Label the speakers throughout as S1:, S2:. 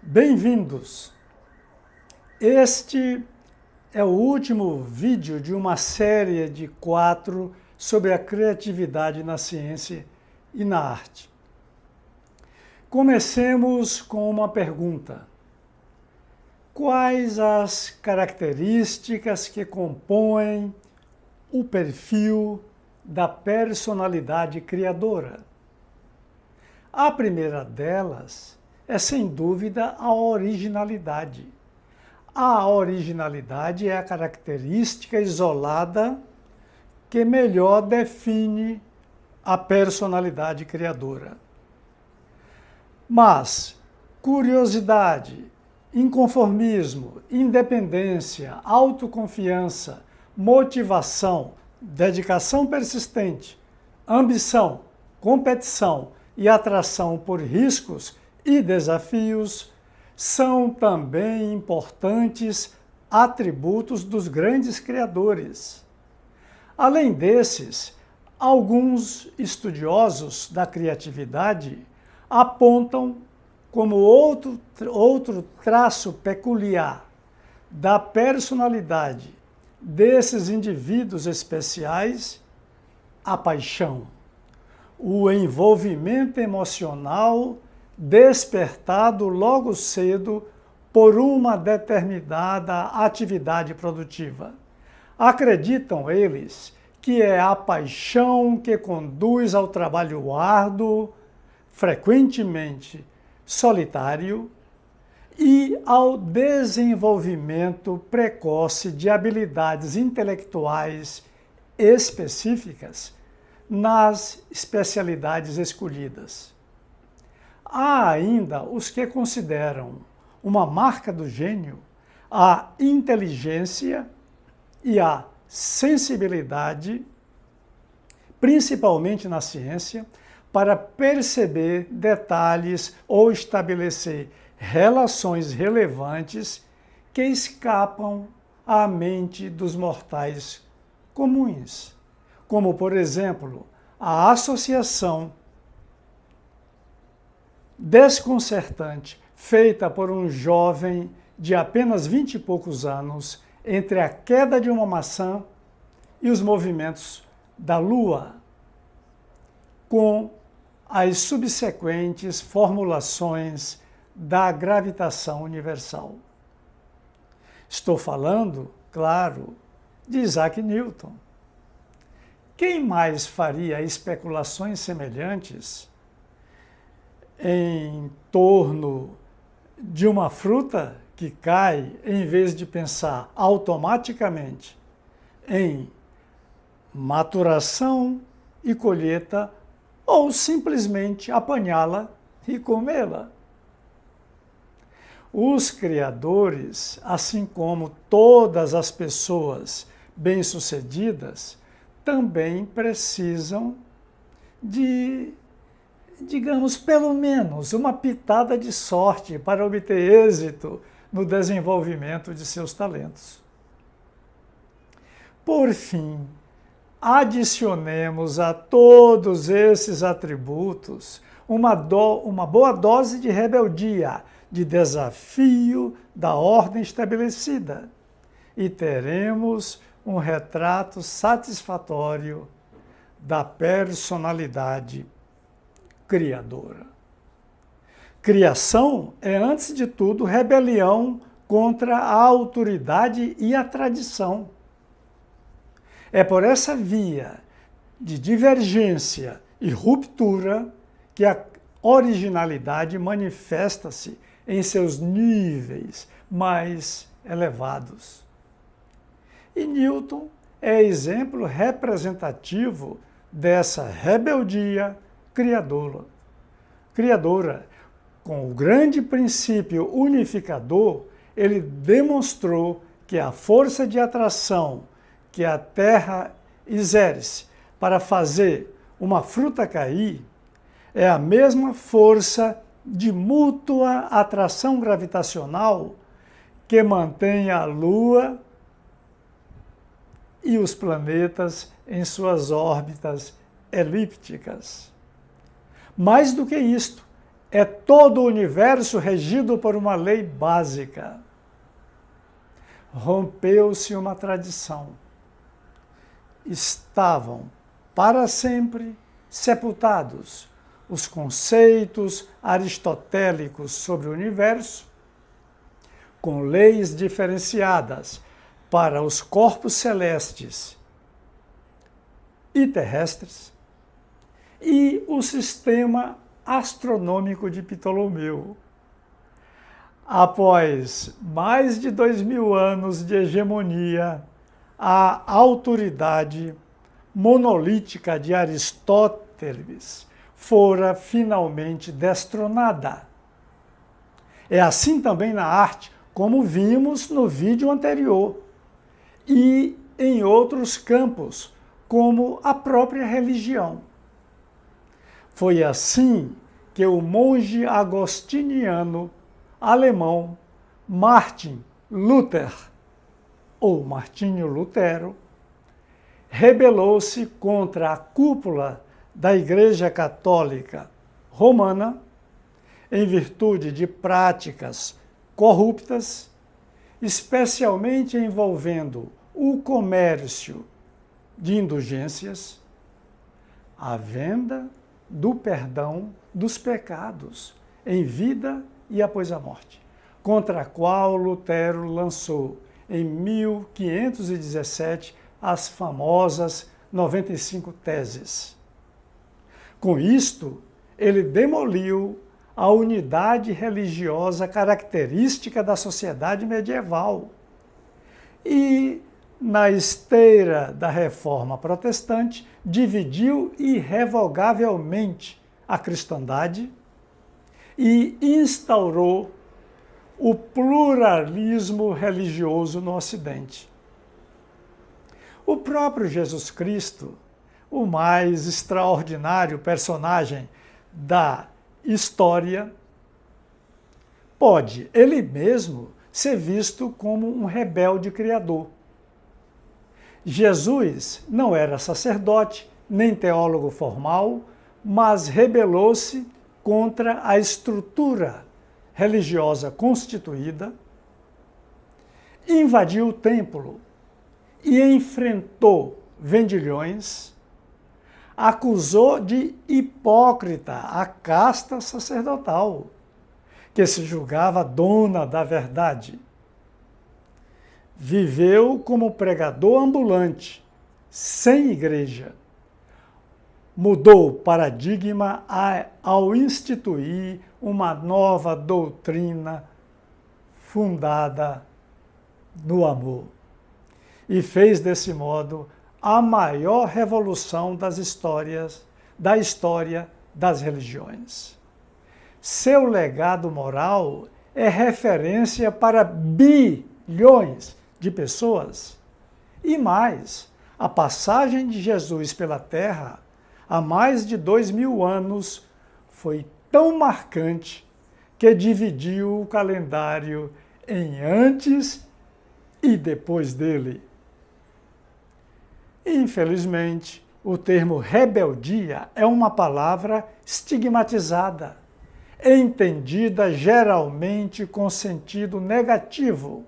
S1: Bem-vindos! Este é o último vídeo de uma série de 4 sobre a criatividade na ciência e na arte. Comecemos com uma pergunta. Quais as características que compõem o perfil da personalidade criadora? A primeira delas é, sem dúvida, a originalidade. A originalidade é a característica isolada que melhor define a personalidade criadora. Mas curiosidade, inconformismo, independência, autoconfiança, motivação, dedicação persistente, ambição, competição e atração por riscos e desafios são também importantes atributos dos grandes criadores. Além desses, alguns estudiosos da criatividade apontam como outro traço peculiar da personalidade desses indivíduos especiais a paixão, o envolvimento emocional despertado logo cedo por uma determinada atividade produtiva. Acreditam eles que é a paixão que conduz ao trabalho árduo, frequentemente solitário, e ao desenvolvimento precoce de habilidades intelectuais específicas nas especialidades escolhidas. Há ainda os que consideram uma marca do gênio a inteligência e a sensibilidade, principalmente na ciência, para perceber detalhes ou estabelecer relações relevantes que escapam à mente dos mortais comuns, como, por exemplo, a associação desconcertante feita por um jovem de apenas 20 e poucos anos entre a queda de uma maçã e os movimentos da Lua, com as subsequentes formulações da gravitação universal. Estou falando, claro, de Isaac Newton. Quem mais faria especulações semelhantes em torno de uma fruta que cai, em vez de pensar automaticamente em maturação e colheita, ou simplesmente apanhá-la e comê-la? Os criadores, assim como todas as pessoas bem-sucedidas, também precisam de, digamos, pelo menos uma pitada de sorte para obter êxito no desenvolvimento de seus talentos. Por fim, adicionemos a todos esses atributos uma boa dose de rebeldia, de desafio da ordem estabelecida, e teremos um retrato satisfatório da personalidade criadora. Criação é, antes de tudo, rebelião contra a autoridade e a tradição. É por essa via de divergência e ruptura que a originalidade manifesta-se em seus níveis mais elevados. E Newton é exemplo representativo dessa rebeldia criadora. Com o grande princípio unificador, ele demonstrou que a força de atração que a Terra exerce para fazer uma fruta cair é a mesma força de mútua atração gravitacional que mantém a Lua e os planetas em suas órbitas elípticas. Mais do que isto, é todo o universo regido por uma lei básica. Rompeu-se uma tradição. Estavam para sempre sepultados os conceitos aristotélicos sobre o universo, com leis diferenciadas para os corpos celestes e terrestres, e o sistema astronômico de Ptolomeu. Após mais de 2000 anos de hegemonia, a autoridade monolítica de Aristóteles fora finalmente destronada. É assim também na arte, como vimos no vídeo anterior, e em outros campos, como a própria religião. Foi assim que o monge agostiniano alemão Martin Luther, ou Martinho Lutero, rebelou-se contra a cúpula da Igreja Católica Romana em virtude de práticas corruptas, especialmente envolvendo o comércio de indulgências, a venda do perdão dos pecados em vida e após a morte, contra a qual Lutero lançou em 1517 as famosas 95 teses. Com isto, ele demoliu a unidade religiosa característica da sociedade medieval e, na esteira da Reforma Protestante, dividiu irrevogavelmente a cristandade e instaurou o pluralismo religioso no Ocidente. O próprio Jesus Cristo, o mais extraordinário personagem da história, pode, ele mesmo, ser visto como um rebelde criador. Jesus não era sacerdote, nem teólogo formal, mas rebelou-se contra a estrutura religiosa constituída, invadiu o templo e enfrentou vendilhões, acusou de hipócrita a casta sacerdotal, que se julgava dona da verdade. Viveu como pregador ambulante, sem igreja. Mudou o paradigma ao instituir uma nova doutrina fundada no amor. E fez desse modo a maior revolução da história das religiões. Seu legado moral é referência para bilhões de pessoas. E mais, a passagem de Jesus pela Terra há mais de 2000 anos foi tão marcante que dividiu o calendário em antes e depois dele. Infelizmente, o termo rebeldia é uma palavra estigmatizada, entendida geralmente com sentido negativo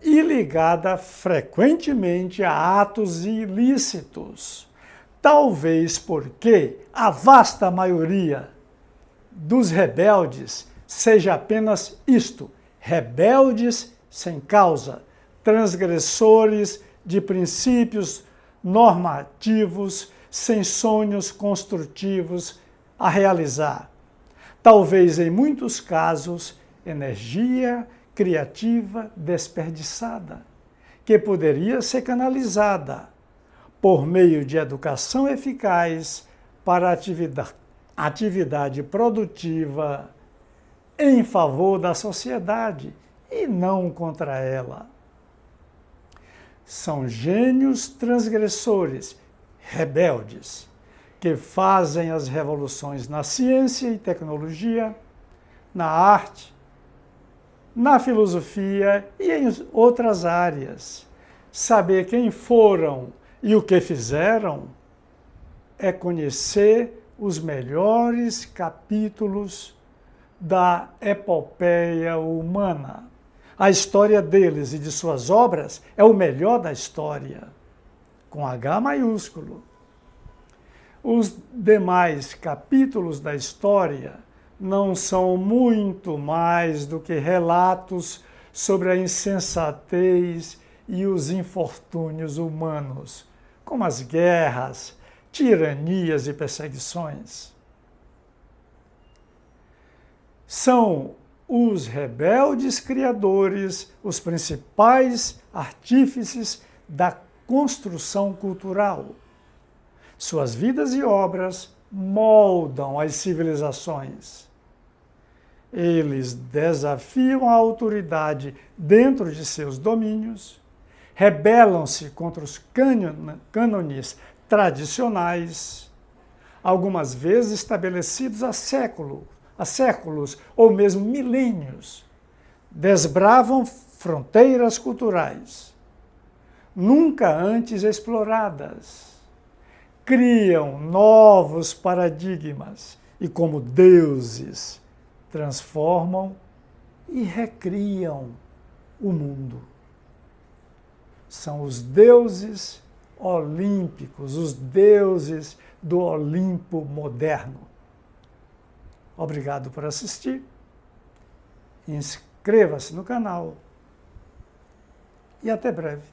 S1: e ligada frequentemente a atos ilícitos. Talvez porque a vasta maioria dos rebeldes seja apenas isto: rebeldes sem causa, transgressores de princípios normativos, sem sonhos construtivos a realizar. Talvez, em muitos casos, energia criativa desperdiçada, que poderia ser canalizada por meio de educação eficaz para atividade produtiva em favor da sociedade e não contra ela. São gênios transgressores, rebeldes, que fazem as revoluções na ciência e tecnologia, na arte, na filosofia e em outras áreas. Saber quem foram e o que fizeram é conhecer os melhores capítulos da epopeia humana. A história deles e de suas obras é o melhor da história, com H maiúsculo. Os demais capítulos da história não são muito mais do que relatos sobre a insensatez e os infortúnios humanos, como as guerras, tiranias e perseguições. São os rebeldes criadores os principais artífices da construção cultural. Suas vidas e obras moldam as civilizações. Eles desafiam a autoridade dentro de seus domínios, rebelam-se contra os cânones tradicionais, algumas vezes estabelecidos há séculos ou mesmo milênios, desbravam fronteiras culturais, nunca antes exploradas, criam novos paradigmas e, como deuses, transformam e recriam o mundo. São os deuses olímpicos, os deuses do Olimpo moderno. Obrigado por assistir. Inscreva-se no canal e até breve.